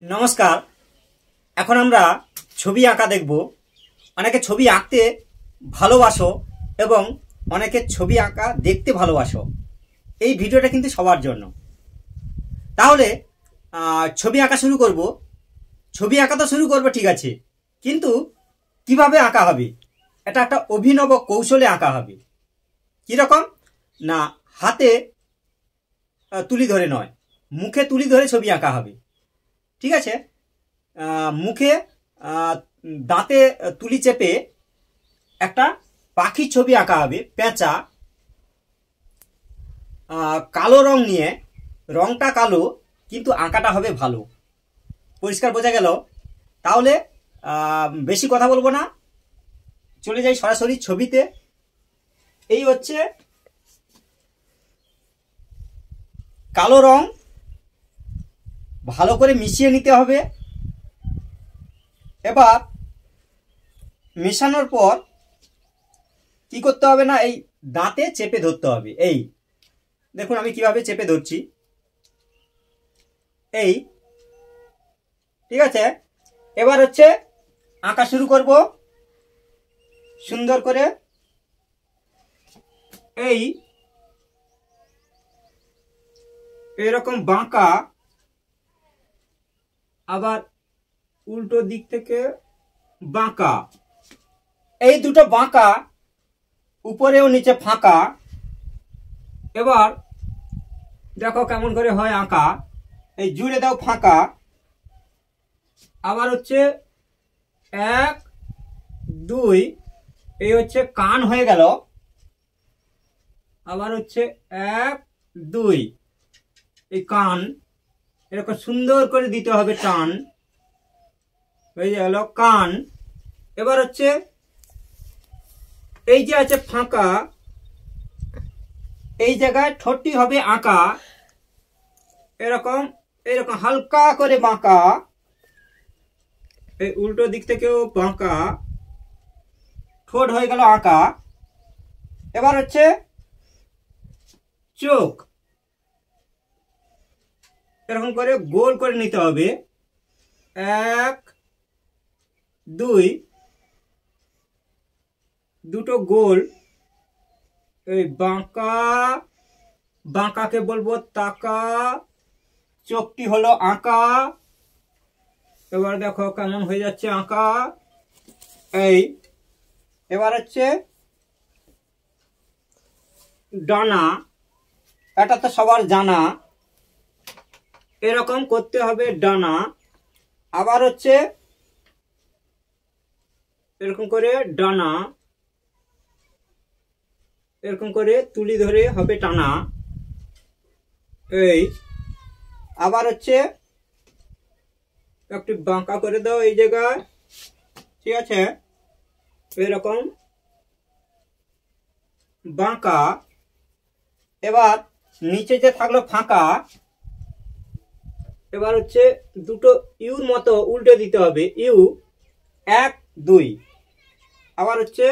নমস্কার। এখন আমরা ছবি আঁকা দেখব। অনেকে ছবি আঁকতে ভালোবাসো এবং অনেকে ছবি আঁকা দেখতে ভালোবাসো। এই ভিডিওটা কিন্তু সবার জন্য। তাহলে ছবি আঁকা শুরু করব। ছবি আঁকা তো শুরু করব, ঠিক আছে, কিন্তু কিভাবে আঁকা হবে? এটা একটা অভিনব কৌশলে আঁকা হবে। কীরকম না, হাতে তুলি ধরে নয়, মুখে তুলি ধরে ছবি আঁকা হবে। ঠিক আছে, মুখে দাঁতে তুলি চেপে একটা পাখির ছবি আঁকা হবে, পেঁচা। কালো রং নিয়ে, রংটা কালো কিন্তু আঁকাটা হবে ভালো। পরিষ্কার বোঝা গেল? তাহলে বেশি কথা বলবো না, চলে যাই সরাসরি ছবিতে। এই হচ্ছে কালো রং, ভালো করে মিশিয়ে নিতে হবে। এবার মেশানোর পর কি করতে হবে না, এই দাঁতে চেপে ধরতে হবে। এই দেখুন আমি কিভাবে চেপে ধরছি, এই, ঠিক আছে। এবার হচ্ছে আঁকা শুরু করব সুন্দর করে। এই এরকম বাঁকা, আবার উল্টো দিক থেকে বাঁকা, এই দুটো বাঁকা, উপরেও নিচে ফাঁকা। এবার দেখো কেমন করে হয় আঁকা। এই জুড়ে দাও ফাঁকা, আবার হচ্ছে 1 2, এই হচ্ছে কান হয়ে গেল। আবার হচ্ছে 1 2, এই কান এরকম সুন্দর করে দিতে হবে টান, হয়ে গেল কান। এবার হচ্ছে এই যে আছে ফাঁকা, এই জায়গায় ঠোঁটটি হবে আঁকা, এরকম এরকম হালকা করে বাঁকা। এই উল্টো দিক থেকেও বাঁকা, ঠোঁট হয়ে গেল আঁকা। এবার হচ্ছে চোখ, এরকম করে গোল করে নিতে হবে। 1 2, দুটো গোল। এই বাঁকা, বাঁকাকে বলবো তাকা, চোখটি হলো আঁকা। এবার দেখো কেমন হয়ে যাচ্ছে আঁকা। এই এবার হচ্ছে ডানা, এটা তো সবার জানা, এরকম করতে হবে ডানা। আবার হচ্ছে এরকম করে ডানা, এরকম করে তুলি ধরে হবে টানা। এই আবার হচ্ছে একটু বাঁকা করে দাও এই জায়গায়, ঠিক আছে, এরকম বাঁকা। এবার নিচে যে থাকলো ফাঁকা, এবার হচ্ছে দুটো ইউর মতো উল্টে দিতে হবে। ইউ 1 2, আবার হচ্ছে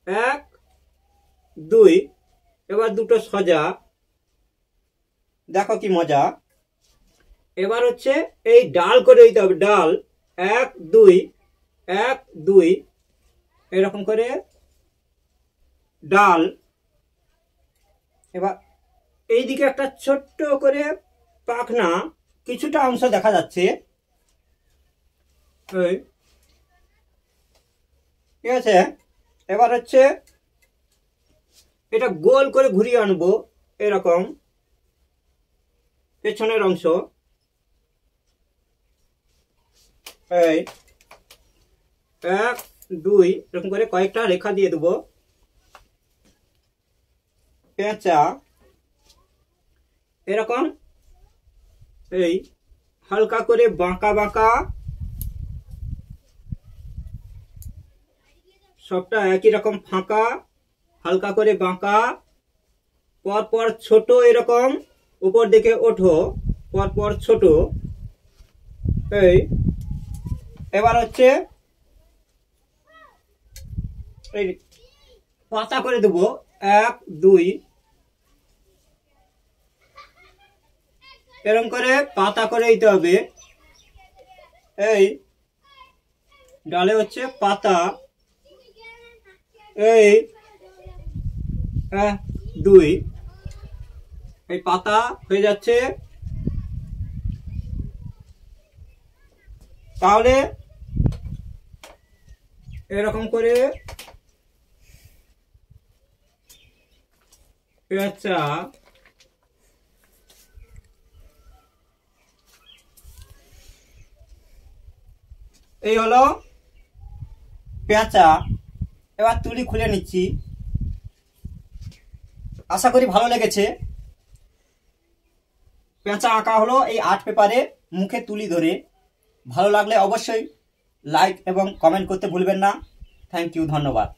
1 2, এবার দুটো সোজা, দেখো কি মজা। এবার হচ্ছে এই ডাল করে দিতে হবে, ডাল 1 2 1 2, এরকম করে ডাল। এবার এইদিকে একটা ছোট্ট করে পাখনা, কিছুটা অংশ দেখা যাচ্ছে, ঠিক আছে। এবার হচ্ছে এটা গোল করে ঘুরিয়ে আনবো, এরকম পেছনের অংশ। এই 1 2, এরকম করে কয়েকটা রেখা দিয়ে দেবো। পেঁচা এরকম, এই হালকা করে বাঁকা বাঁকা, সবটা একই রকম ফাঁকা, হালকা করে বাঁকা, পরপর ছোট, এরকম উপর দিকে ওঠো, পরপর ছোট। এই এবার হচ্ছে এই পাতা করে দেবো 1 2, এরকম করে পাতা করে দিতে হবে। এই ডালে হচ্ছে পাতা, এই 2, এই পাতা হয়ে যাচ্ছে। তাহলে এরকম করে পেঁচা, এই হলো পেঁচা। এবার তুলি খুলে নিচ্ছি। আশা করি ভালো লেগেছে। পেঁচা আঁকা হলো এই আর্ট পেপারে মুখে তুলি ধরে। ভালো লাগলে অবশ্যই লাইক এবং কমেন্ট করতে ভুলবেন না। থ্যাংক ইউ, ধন্যবাদ।